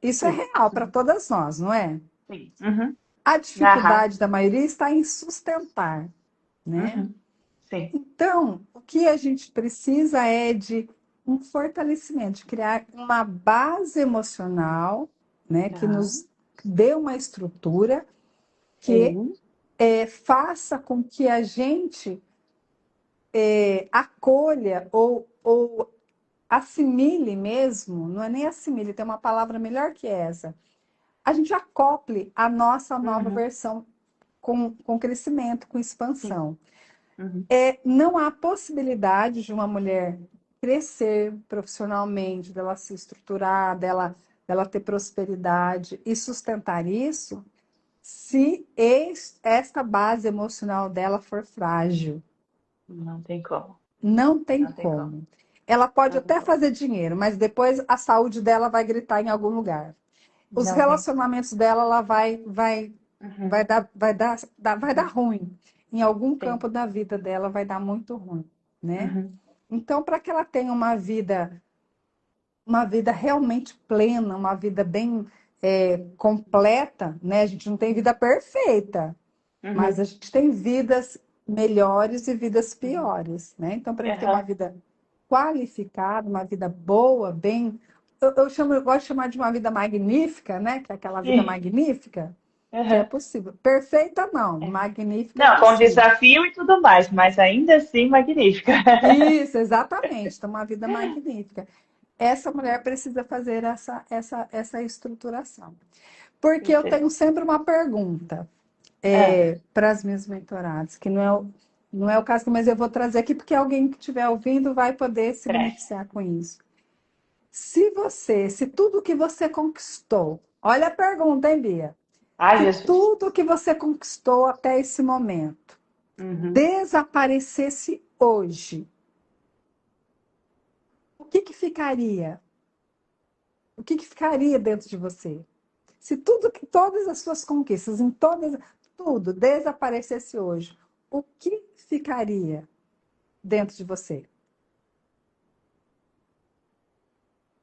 Isso é sim. real para Uhum. todas nós, não é? Sim. Uhum. A Na raça. dificuldade da maioria está em sustentar, né? Uhum. Sim. Então, o que a gente precisa é de um fortalecimento, de criar uma base emocional, né, que Tá. nos dê uma estrutura que Sim. faça com que a gente acolha ou assimile mesmo, não é nem assimile, tem uma palavra melhor que essa. A gente acople a nossa nova Uhum. versão com crescimento, com Sim. expansão. Uhum. Não há possibilidade de uma mulher crescer profissionalmente, dela se estruturar, dela ter prosperidade e sustentar isso, se esta base emocional dela for frágil. Não tem como. Não tem Não tem como. como. Ela pode Não tem até como. fazer dinheiro, mas depois a saúde dela vai gritar em algum lugar. Os Não tem como. relacionamentos dela, ela Uhum. vai dar ruim. Em algum Sim. campo da vida dela vai dar muito ruim, né? Uhum. Então, para que ela tenha uma vida realmente plena, uma vida bem completa, né? A gente não tem vida perfeita, mas Uhum. a gente tem vidas melhores e vidas Uhum. piores, né? Então, para a gente ter uma Aham. vida qualificada, uma vida boa, bem. Eu gosto de chamar de uma vida magnífica, né? Que é aquela vida Sim. magnífica, que é Aham. possível. Perfeita, não. É. Magnífica é Não, com possível. desafio e tudo mais, mas ainda assim magnífica. Isso, exatamente. Então, uma vida magnífica. Essa mulher precisa fazer essa estruturação. Porque eu Perfeito. tenho sempre uma pergunta Ah, para as minhas mentoradas, que não é o caso, mas eu vou trazer aqui, porque alguém que estiver ouvindo vai poder se traz. beneficiar com isso. Se tudo que você conquistou, olha a pergunta, hein, Bia? Ai, Se Jesus. tudo que você conquistou até esse momento Uhum. desaparecesse hoje, o que que ficaria? O que que ficaria dentro de você? Se todas as suas conquistas, tudo desaparecesse hoje, o que ficaria dentro de você?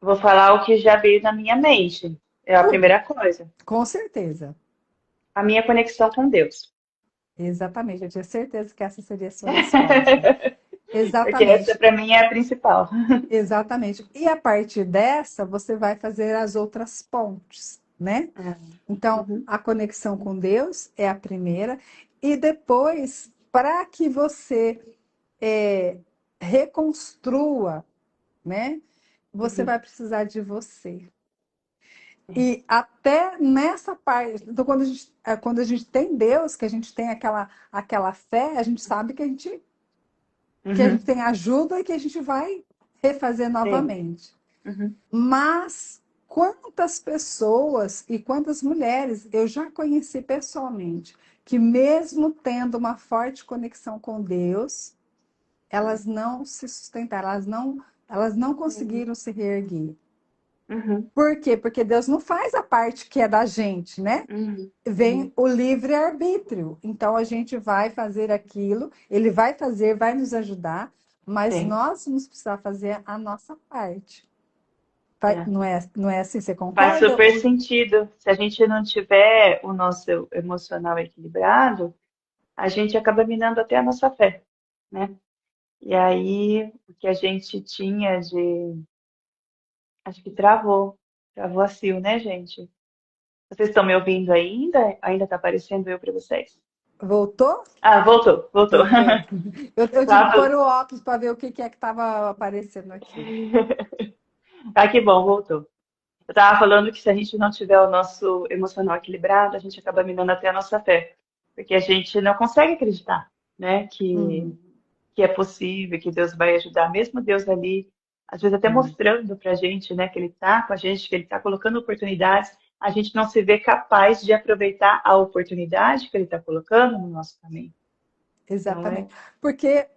Vou falar o que já veio na minha mente. É a Tudo, primeira coisa. com certeza. A minha conexão com Deus. Exatamente, eu tinha certeza que essa seria a sua resposta. Porque essa Exatamente, para mim é a principal. exatamente. E a partir dessa, você vai fazer as outras pontes, né? Ah, Então, uhum. a conexão com Deus é a primeira, e depois, para que você é, reconstrua, né? Você Uhum. vai precisar de você. E até nessa parte, então, quando a gente tem Deus, que a gente tem aquela fé, a gente sabe que a gente Uhum. tem ajuda e que a gente vai refazer Sim. novamente. Uhum. Mas quantas pessoas e quantas mulheres eu já conheci pessoalmente que, mesmo tendo uma forte conexão com Deus, elas não se sustentaram, elas não Uhum. conseguiram se reerguer. Uhum. Por quê? Porque Deus não faz a parte que é da gente, né? Uhum. Vem Uhum. o livre-arbítrio. Então a gente vai fazer aquilo, ele vai fazer, vai nos ajudar, mas Sim. nós vamos precisar fazer a nossa parte. É. Não é assim? Você Faz concorda? super sentido. Se a gente não tiver o nosso emocional equilibrado, a gente acaba minando até a nossa fé, né? E aí, o que a gente tinha de. Acho que travou. Travou a Sil, né, gente? Vocês estão me ouvindo ainda? Ainda tá aparecendo eu para vocês? Voltou? Ah, voltou, voltou. Eu tive que pôr Tava... o óculos para ver o que é que estava aparecendo aqui. Ah, que bom, voltou. Eu tava falando que se a gente não tiver o nosso emocional equilibrado, a gente acaba minando até a nossa fé. Porque a gente não consegue acreditar, né? Que Uhum. que é possível, que Deus vai ajudar, mesmo Deus ali, às vezes até Sim, mostrando pra gente, né, que Ele tá com a gente, que Ele tá colocando oportunidades, a gente não se vê capaz de aproveitar a oportunidade que Ele está colocando no nosso caminho. Então é. exatamente. Porque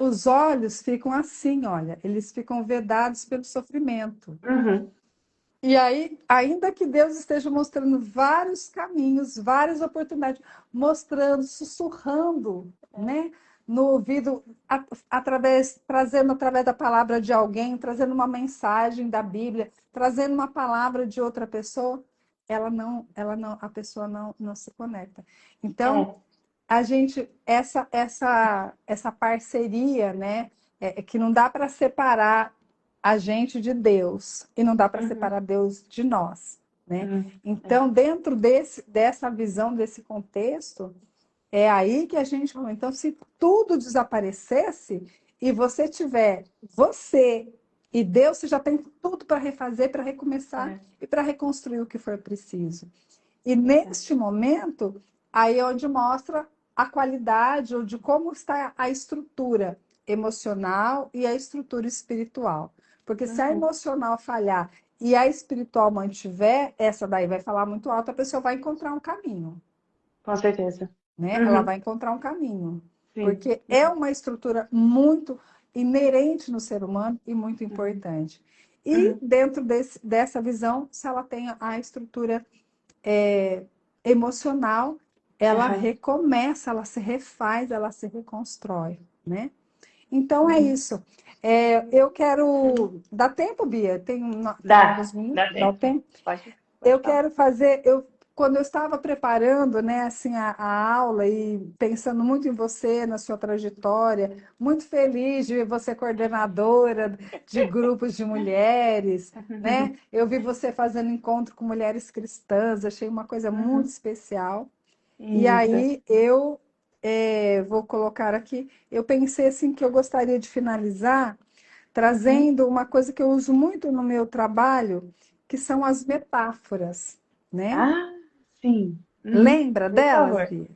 os olhos ficam assim, olha, eles ficam vedados pelo sofrimento. Uhum. E aí, ainda que Deus esteja mostrando vários caminhos, várias oportunidades, mostrando, sussurrando, né, no ouvido, trazendo através da palavra de alguém, trazendo uma mensagem da Bíblia, trazendo uma palavra de outra pessoa, a pessoa não se conecta. Então, É. a gente, essa parceria, né, que não dá para separar a gente de Deus e não dá para Uhum. separar Deus de nós, né? É. Então, dentro dessa visão, desse contexto, é aí que a gente falou. Então, se tudo desaparecesse e você e Deus, você já tem tudo para refazer, para recomeçar É. e para reconstruir o que for preciso. E Verdade. neste momento, aí é onde mostra a qualidade ou de como está a estrutura emocional e a estrutura espiritual. Porque se a Uhum. emocional falhar e a espiritual mantiver, essa daí vai falar muito alto, a pessoa vai encontrar um caminho, Com certeza. né? Ela Uhum. vai encontrar um caminho. Sim. Porque é uma estrutura muito inerente no ser humano e muito Uhum. importante. E Uhum. dentro dessa visão, se ela tem a estrutura é, emocional, ela Aham. recomeça, ela se refaz, ela se reconstrói, né? Então é Uhum. isso. Eu quero. Dá tempo, Bia? Tem Dá, alguns minutos? dá Dá o tempo. tempo? Pode Eu falar. quero fazer. Quando eu estava preparando, né, assim, a aula e pensando muito em você, na sua trajetória, muito feliz de ver você coordenadora de grupos de mulheres, né? Eu vi você fazendo encontro com mulheres cristãs, achei uma coisa muito Uhum. especial. E Isso. aí eu vou colocar aqui, eu pensei assim que eu gostaria de finalizar Uhum. trazendo uma coisa que eu uso muito no meu trabalho, que são as metáforas, né? Ah, sim. Uhum. Lembra Por delas, favor. Bia?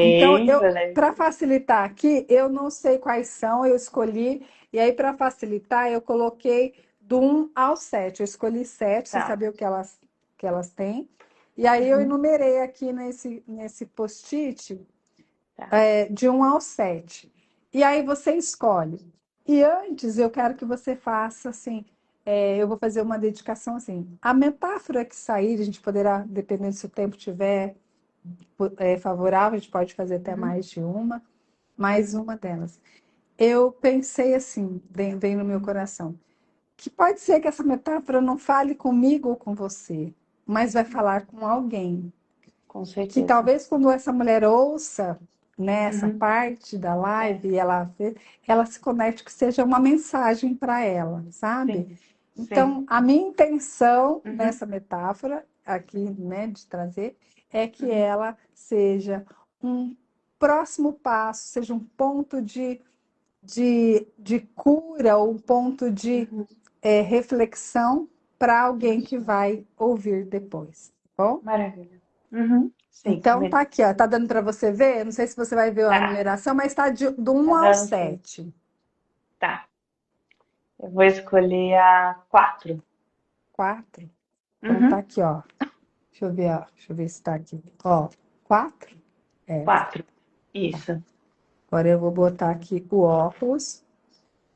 Então, Lembro, para lembro. facilitar aqui, eu não sei quais são, eu escolhi, e aí para facilitar, eu coloquei do 1 ao 7. Eu escolhi 7, sem Tá. saber o que elas têm. E aí eu Uhum. enumerei aqui nesse post-it Tá. de 1 ao 7. E aí você escolhe. E antes eu quero que você faça assim, eu vou fazer uma dedicação assim. A metáfora que sair, a gente poderá, dependendo se o tempo tiver favorável, a gente pode fazer até Uhum. mais de uma, mais uma delas. Eu pensei assim, vem no meu coração, que pode ser que essa metáfora não fale comigo ou com você, mas vai falar com alguém Com que certeza. talvez quando essa mulher ouça, né, essa Uhum. parte da É. live e ela se conecte que seja uma mensagem para ela, sabe? Sim. Sim. Então, a minha intenção Uhum. nessa metáfora aqui, né, de trazer, é que Uhum. ela seja um próximo passo, seja um ponto de cura ou um ponto de Uhum. reflexão para alguém que Isso. vai ouvir depois, tá bom? Maravilha. Uhum. Sim, Então tá combinado. aqui, ó. Tá dando para você ver? Não sei se você vai ver a Tá. numeração, mas está do Tá 1 ao dando sim. 7. Tá. Eu vou escolher a 4. 4. Então tá Uhum. aqui, ó. Deixa eu ver, ó. Deixa eu ver se tá aqui. Ó, 4. É. 4. Isso. Agora eu vou botar aqui o óculos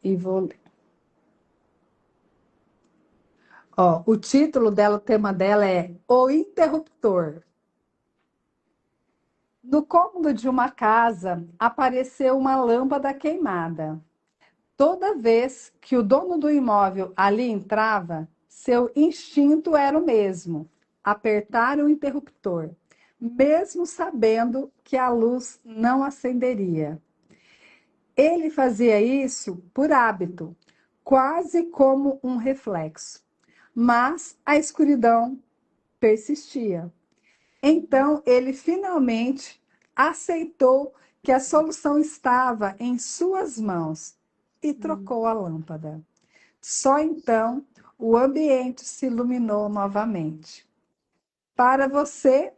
e vou ler. Ó, o título dela, o tema dela é O Interruptor. No cômodo de uma casa apareceu uma lâmpada queimada. Toda vez que o dono do imóvel ali entrava, seu instinto era o mesmo: apertar o interruptor, mesmo sabendo que a luz não acenderia. Ele fazia isso por hábito, quase como um reflexo. Mas a escuridão persistia. Então ele finalmente aceitou que a solução estava em suas mãos e Hum. trocou a lâmpada. Só então o ambiente se iluminou novamente. Para você,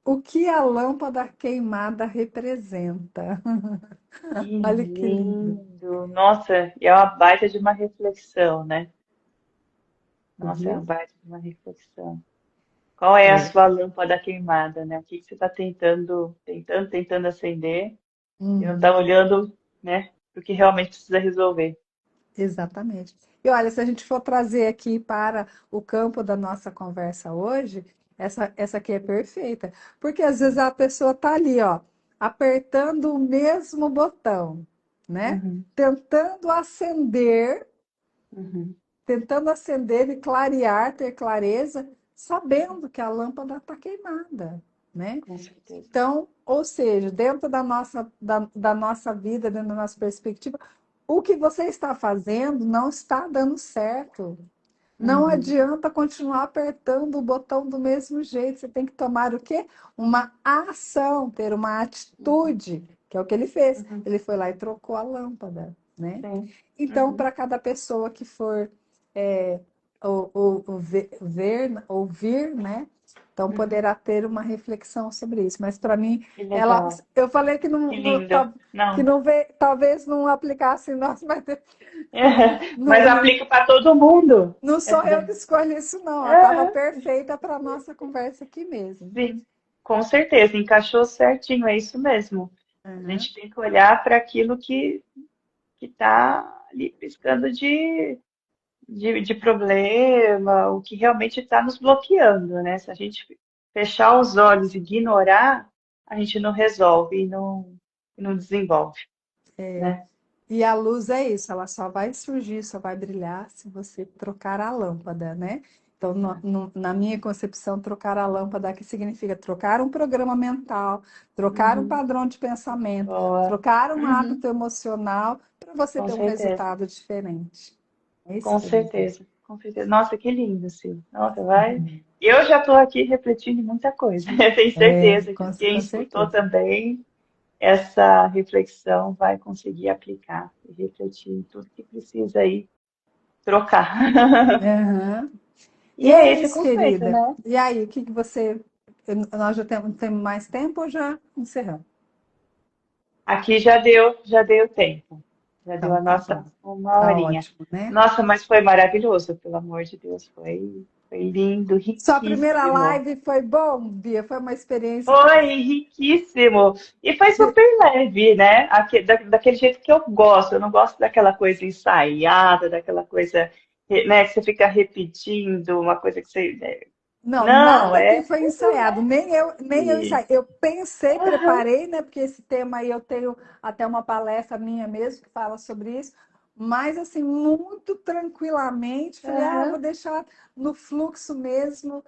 o que a lâmpada queimada representa. Que Olha que lindo. lindo! Nossa, e é uma baita de uma reflexão, né? Você Nossa, é uma viu? baita de uma reflexão. Qual é a É. sua lâmpada queimada, né? O que que você está tentando acender e não está Uhum. olhando, né, para o que realmente precisa resolver. Exatamente. E olha, se a gente for trazer aqui para o campo da nossa conversa hoje, essa aqui é perfeita. Porque às vezes a pessoa está ali, ó, apertando o mesmo botão, né? Uhum, Tentando acender, uhum, tentando acender e clarear, ter clareza, sabendo que a lâmpada está queimada, né? com certeza. Então, ou seja, dentro da nossa vida, dentro da nossa perspectiva, o que você está fazendo não está dando certo. Não Uhum, adianta continuar apertando o botão do mesmo jeito. Você tem que tomar o quê? Uma ação, ter uma uhum, atitude, que é o que ele fez. uhum. Ele foi lá e trocou a lâmpada, né? Sim. Então, Uhum, para cada pessoa que for é, ouvir, né? Então, uhum. poderá ter uma reflexão sobre isso. Mas para mim, Que ela, legal. eu falei que Que lindo. que Não. não vê, talvez não aplicasse em nós, mas Mas não, não, aplica para todo mundo. não sou eu que escolhi isso, não. Ela estava Aham, perfeita para a nossa conversa aqui mesmo. sim, com certeza, encaixou certinho, é isso mesmo. A Aham, gente tem que olhar para aquilo que está ali piscando de problema, o que realmente está nos bloqueando, né? Se a gente fechar os olhos e ignorar, a gente não resolve e não desenvolve, é. né? E a luz é isso, ela só vai surgir, só vai brilhar se você trocar a lâmpada, né? Então, na minha concepção, trocar a lâmpada aqui significa trocar um programa mental, trocar um Uhum. padrão de pensamento, Boa. trocar um Uhum. hábito emocional para você Com ter um certeza. resultado diferente. É isso Com que eu digo. certeza. Com certeza. Nossa, que lindo, Sil. Nossa, vai. Eu já estou aqui refletindo em muita coisa. Eu tenho É, certeza que quem com escutou certeza. também essa reflexão vai conseguir aplicar e refletir em tudo que precisa aí trocar. Aham. E E é é esse o isso, conceito, querida. né? E aí, o que que você. Nós já temos mais tempo ou já encerramos? Aqui já deu tempo. Já deu Então, a tá nossa bom. uma Tá horinha. ótimo, né? Nossa, mas foi maravilhoso, pelo amor de Deus. Foi lindo, Sua primeira riquíssimo. live foi bom, Bia? Foi uma experiência. Foi riquíssimo. E foi super leve, né? Daquele jeito que eu gosto. Eu não gosto daquela coisa ensaiada, daquela coisa, né, que você fica repetindo, uma coisa que você. Não, Não, nada que é foi tudo ensaiado, nem eu leve. ensaiei. Eu pensei, Aham, preparei, né? Porque esse tema aí eu tenho até uma palestra minha mesmo que fala sobre isso, mas assim, muito tranquilamente, falei, eu vou aham, deixar no fluxo mesmo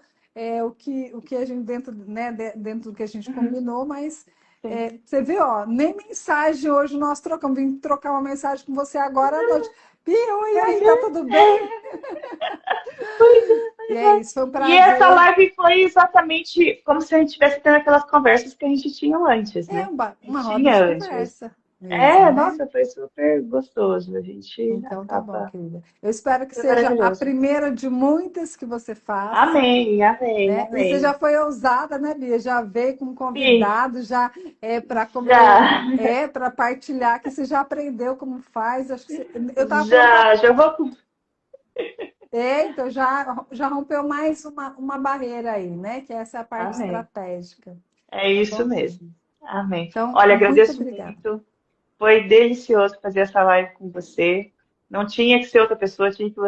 o que a gente dentro, né, dentro do que a gente uhum, combinou, mas sim. você vê, ó, nem mensagem hoje nós trocamos, vim trocar uma mensagem com você agora à noite. Bia, oi, e Pois aí, é. tá tudo bem? Pois é, E pois é é. isso, foi um E essa prazer. live foi exatamente como se a gente estivesse tendo aquelas conversas que a gente tinha antes, É né? E uma roda de tinha antes. conversa mesmo, É, né? nossa, foi super gostoso. A gente Então tá bom, acaba. querida. Eu espero que Foi seja a maravilhoso. primeira de muitas que você faça, Amém, amém, né? E você já amém. foi ousada, né, Bia? Já veio com um Sim, convidado, já é para como já, é para partilhar que você já aprendeu como faz. Acho que eu estava falando para já vou. então já rompeu mais uma barreira aí, né? Que essa é a parte Amém. estratégica. É Tá isso bom, querida? mesmo. Amém. Então, Olha, muito agradeço obrigada. muito. Foi delicioso fazer essa live com você. Não tinha que ser outra pessoa, tinha que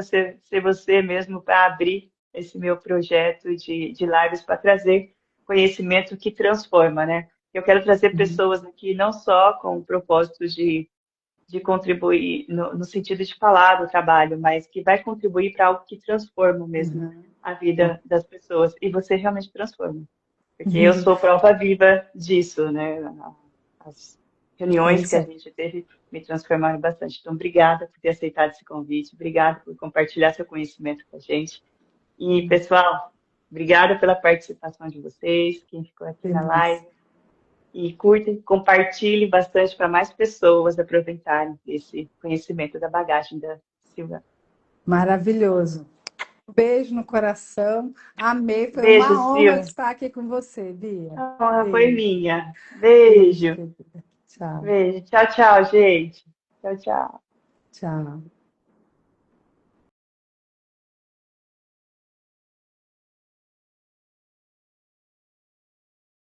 ser você mesmo para abrir esse meu projeto de lives para trazer conhecimento que transforma, né? Eu quero trazer Uhum. pessoas aqui não só com o propósito de contribuir no sentido de falar do trabalho, mas que vai contribuir para algo que transforma mesmo Uhum. a Bom. vida das pessoas. E você realmente transforma, porque eu sou prova viva disso, né? As É reuniões que isso a aí. gente teve me transformaram bastante. Então, obrigada por ter aceitado esse convite, obrigada por compartilhar seu conhecimento com a gente. E, pessoal, obrigada pela participação de vocês, quem ficou aqui na Beleza. live. E curtem, compartilhem bastante para mais pessoas aproveitarem esse conhecimento da bagagem da Silvia. Maravilhoso. Beijo no coração. Amei. Foi Beijo, uma honra Sil. estar aqui com você, Bia. A honra foi Beijo. minha. Beijo, Beijo. querida. Tchau. Beijo. Tchau, tchau, gente. Tchau, tchau. Tchau.